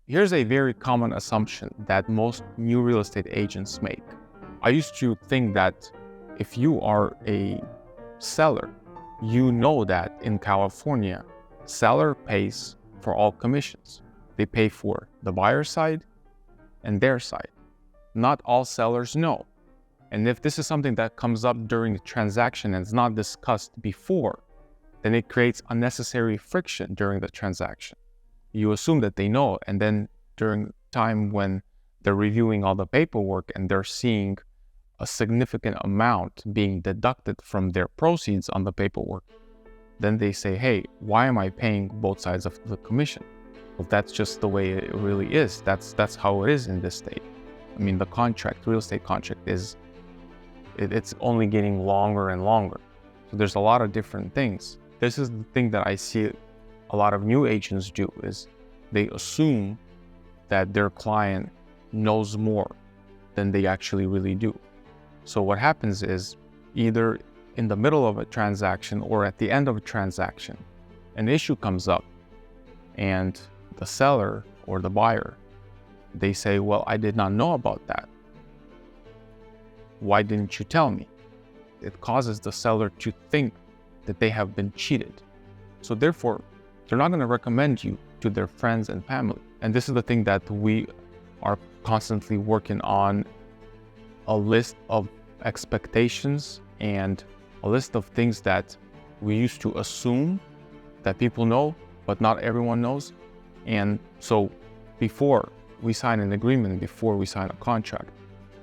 Here's a very common assumption that most new real estate agents make. I used to think that if you are a seller, you know that in California, seller pays for all commissions. They pay for the buyer side and their side. Not all sellers know. And if this is something that comes up during the transaction and is not discussed before, then it creates unnecessary friction during the transaction. You assume that they know, and then during time when they're reviewing all the paperwork and they're seeing a significant amount being deducted from their proceeds on the paperwork, then they say, hey, why am I paying both sides of the commission? Well, that's just the way it really is. That's how it is in this state. I mean, the contract, real estate contract it's only getting longer and longer. So there's a lot of different things. This is the thing that I see a lot of new agents do, is they assume that their client knows more than they actually really do. So what happens is, either in the middle of a transaction or at the end of a transaction, an issue comes up and the seller or the buyer, they say, well, I did not know about that. Why didn't you tell me? It causes the seller to think that they have been cheated. So therefore, they're not going to recommend you to their friends and family. And this is the thing that we are constantly working on, a list of expectations and a list of things that we used to assume that people know, but not everyone knows. And so before we sign an agreement, before we sign a contract,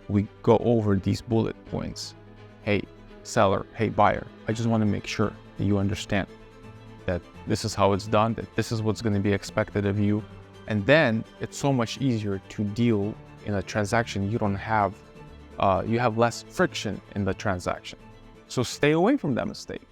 we go over these bullet points. Hey, seller, hey, buyer, I just want to make sure that you understand that this is how it's done, that this is what's going to be expected of you. And then it's so much easier to deal in a transaction. You don't have, you have less friction in the transaction. So stay away from that mistake.